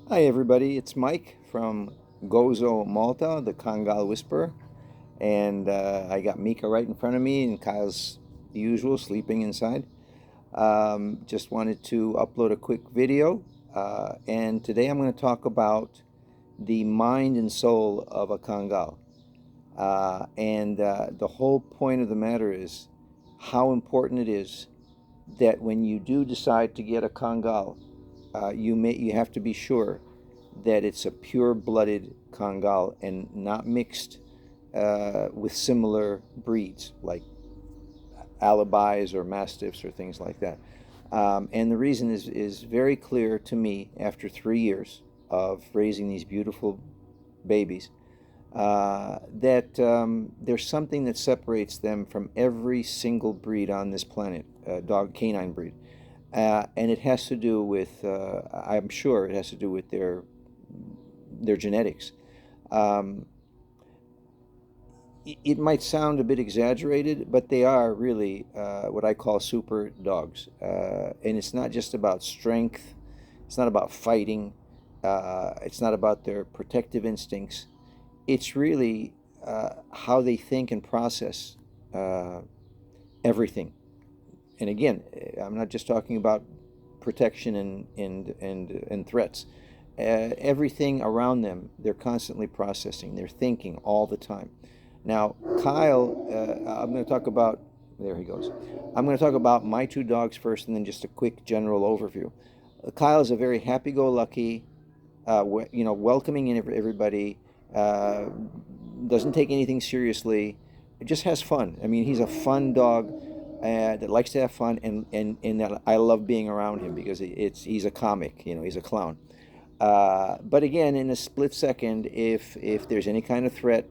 Hi everybody, it's Mike from Gozo, Malta, the Kangal Whisperer, and I got Mika right in front of me, and Kyle's the usual sleeping inside. Just wanted to upload a quick video, and today I'm going to talk about the mind and soul of a Kangal. And the whole point of the matter is how important it is that when you do decide to get a Kangal, you have to be sure that it's a pure-blooded Kangal and not mixed with similar breeds like alibis or mastiffs or things like that. And the reason is very clear to me after 3 years of raising these beautiful babies, that there's something that separates them from every single breed on this planet, dog canine breed. And it has to do with, I'm sure it has to do with their genetics. Um, it might sound a bit exaggerated, but they are really what I call super dogs. And it's not just about strength, it's not about fighting, it's not about their protective instincts. It's really how they think and process uh, everything. And again, I'm not just talking about protection and threats. Everything around them, they're constantly processing. They're thinking all the time. Now, Kyle, I'm going to talk about. There he goes. I'm going to talk about my two dogs first, and then just a quick general overview. Kyle is a very happy-go-lucky, welcoming in everybody. Uh, doesn't take anything seriously. It just has fun. I mean, he's a fun dog that likes to have fun, and that I love being around him because he's a comic. He's a clown. But again, in a split second, if there's any kind of threat,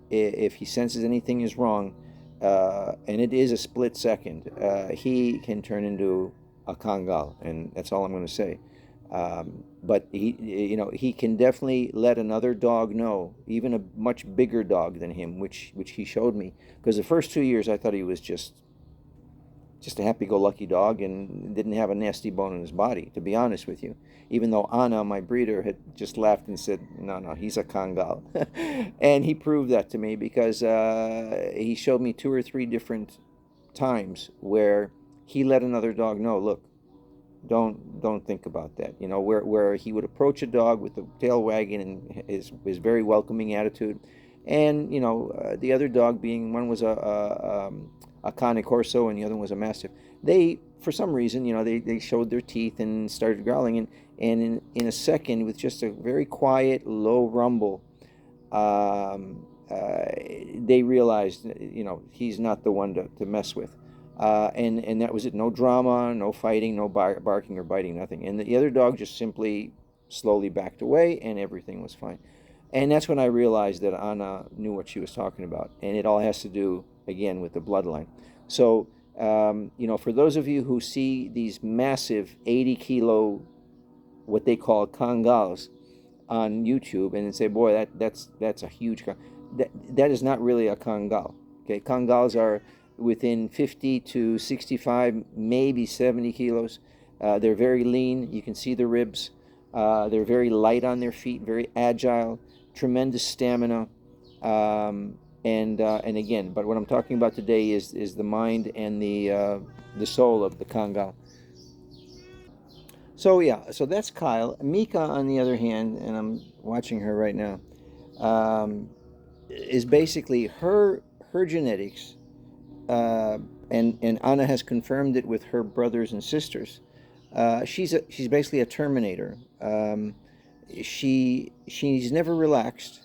if he senses anything is wrong, and it is a split second, he can turn into a Kangal, and that's all I'm going to say. But he can definitely let another dog know, even a much bigger dog than him, which he showed me. Because the first 2 years, I thought he was just a happy-go-lucky dog and didn't have a nasty bone in his body, to be honest with you. Even though Anna, my breeder, had just laughed and said, no, no, he's a Kangal. And he proved that to me because he showed me two or three different times where he let another dog know, look, don't think about that. Where he would approach a dog with the tail wagging and his very welcoming attitude, and the other dog being one was a Cane Corso and the other one was a Mastiff. They, for some reason, they showed their teeth and started growling, and in a second, with just a very quiet, low rumble, they realized, he's not the one to mess with. And that was it. No drama, no fighting, no barking or biting, nothing. And the other dog just simply slowly backed away, and everything was fine. And that's when I realized that Anna knew what she was talking about. And it all has to do, again, with the bloodline. So, for those of you who see these massive 80-kilo, what they call Kangals, on YouTube and say, boy, that's a huge that is not really a Kangal. Okay, Kangals are within 50 to 65, maybe 70 kilos. They're very lean. You can see the ribs. They're very light on their feet, very agile, tremendous stamina. And again, but what I'm talking about today is the mind and the soul of the Kangal. So yeah, so that's Kyle. Mika, on the other hand, and I'm watching her right now, um, is basically her genetics, uh, and Anna has confirmed it with her brothers and sisters. She's basically a Terminator. She's never relaxed.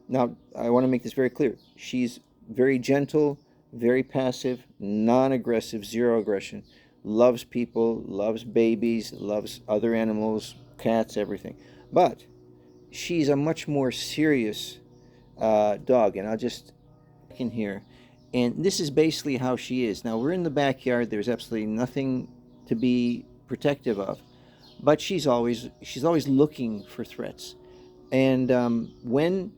Now I want to make this very clear. She's very gentle, very passive, non-aggressive, zero aggression. Loves people, loves babies, loves other animals, cats, everything. But she's a much more serious dog, and I'll just in here. And this is basically how she is. Now we're in the backyard. There's absolutely nothing to be protective of, but she's always looking for threats. And when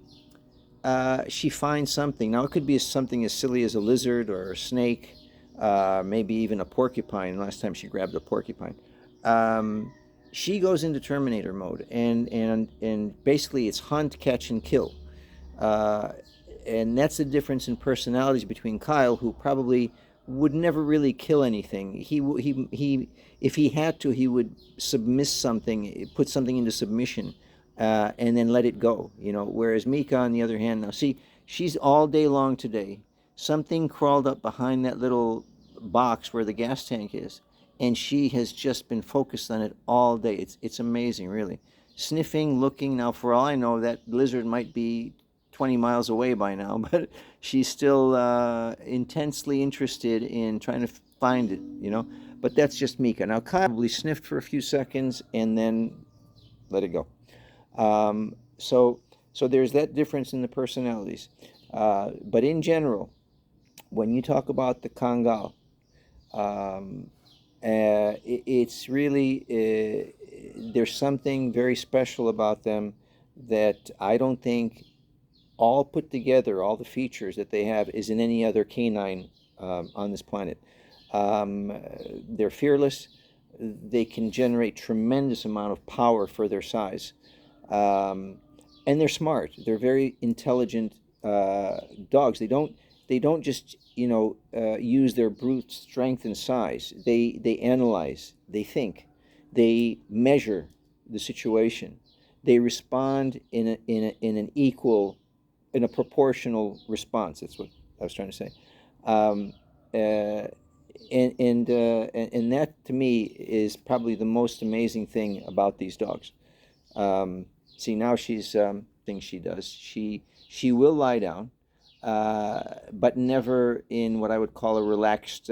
she finds something, now it could be something as silly as a lizard or a snake, maybe even a porcupine. Last time she grabbed a porcupine. Um, she goes into Terminator mode, and basically it's hunt, catch, and kill. Uh, and that's the difference in personalities between Kyle, who probably would never really kill anything. He if he had to, he would submiss something, put something into submission, and then let it go. Whereas Mika, on the other hand, now see, she's all day long today. Something crawled up behind that little box where the gas tank is, and she has just been focused on it all day. It's amazing, really. Sniffing, looking. Now, for all I know, that lizard might be 20 miles away by now, but she's still intensely interested in trying to find it. But that's just Mika. Now, Kyle probably sniffed for a few seconds and then let it go. So there's that difference in the personalities. But in general, when you talk about the Kangal, um, it's really there's something very special about them that I don't think all put together, all the features that they have, is in any other canine on this planet. Um, they're fearless. They can generate tremendous amount of power for their size, um, and they're smart. They're very intelligent dogs. They don't just use their brute strength and size. They analyze. They think. They measure the situation. They respond in an equal, in a proportional response. That's what I was trying to say. Um, uh, and that to me is probably the most amazing thing about these dogs. See, now she's things she does. She will lie down, but never in what I would call a relaxed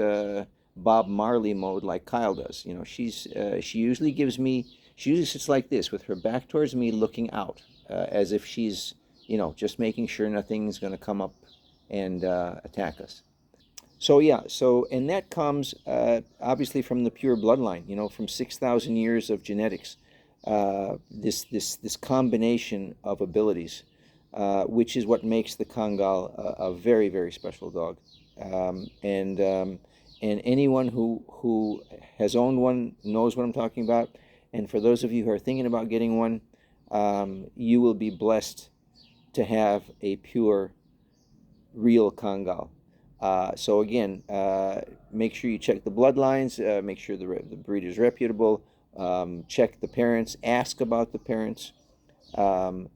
Bob Marley mode like Kyle does. She usually gives me. She usually sits like this with her back towards me, looking out, as if she's just making sure nothing's going to come up and attack us. So yeah, and that comes obviously from the pure bloodline, from 6,000 years of genetics. This combination of abilities, which is what makes the Kangal a very very special dog, and anyone who has owned one knows what I'm talking about. And for those of you who are thinking about getting one, you will be blessed to have a pure, real Kangal. So again, make sure you check the bloodlines, make sure the breed is reputable, check the parents, ask about the parents. Um,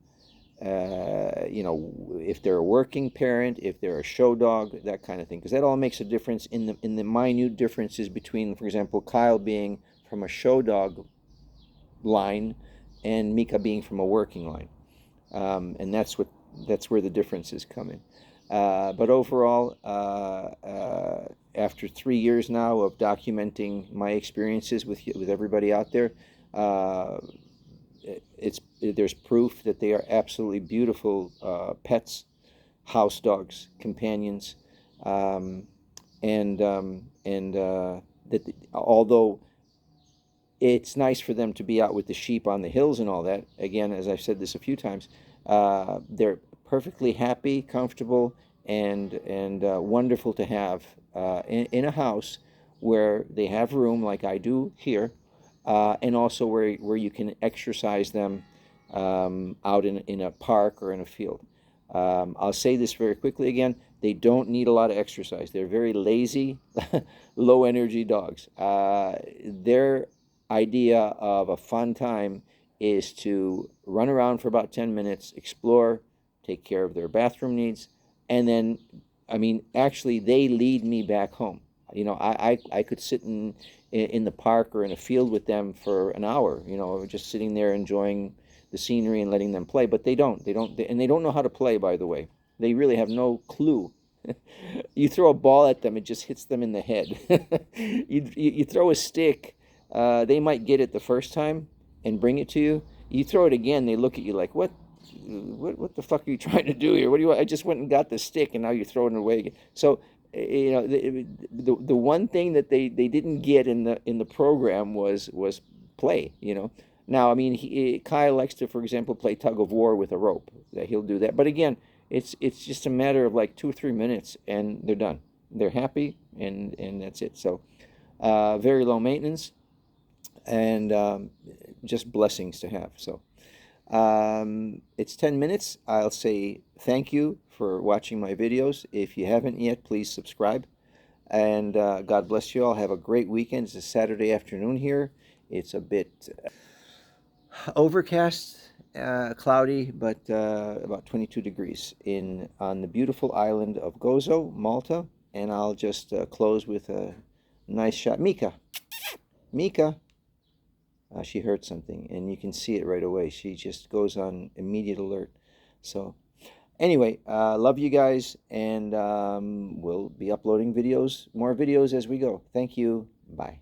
if they're a working parent, if they're a show dog, that kind of thing, because that all makes a difference in the minute differences between, for example, Kyle being from a show dog line and Mika being from a working line, and that's where the differences come in. But overall, after 3 years now of documenting my experiences with everybody out there, uh, there's proof that they are absolutely beautiful pets, house dogs, companions, um, and that although it's nice for them to be out with the sheep on the hills and all that. Again, as I've said this a few times, they're perfectly happy, comfortable, and wonderful to have in a house where they have room, like I do here, and also where you can exercise them out in a park or in a field. I'll say this very quickly again. They don't need a lot of exercise. They're very lazy, low energy dogs. Their idea of a fun time is to run around for about 10 minutes, explore, take care of their bathroom needs, and then, I mean, actually, they lead me back home. I could sit in the park or in a field with them for an hour, just sitting there enjoying the scenery and letting them play. But and they don't know how to play, by the way. They really have no clue. You throw a ball at them, it just hits them in the head. You throw a stick, they might get it the first time and bring it to you. You throw it again, they look at you like, what the fuck are you trying to do here? What do you want? I just went and got the stick, and now you're throwing it away again. So the one thing that they didn't get in the program was play. Now, I mean, Kyle likes to, for example, play tug of war with a rope. He'll do that, but again, it's just a matter of like 2 or 3 minutes, and they're done. They're happy, and that's it. So very low maintenance, and just blessings to have. So it's 10 minutes. I'll say thank you for watching my videos. If you haven't yet, please subscribe. And God bless you all. Have a great weekend. It's a Saturday afternoon here. It's a bit overcast, cloudy, but about 22 degrees in on the beautiful island of Gozo, Malta. And I'll just close with a nice shot. Mika, Mika. She heard something, and you can see it right away. She just goes on immediate alert. So anyway, love you guys, and we'll be uploading videos, more videos as we go. Thank you. Bye.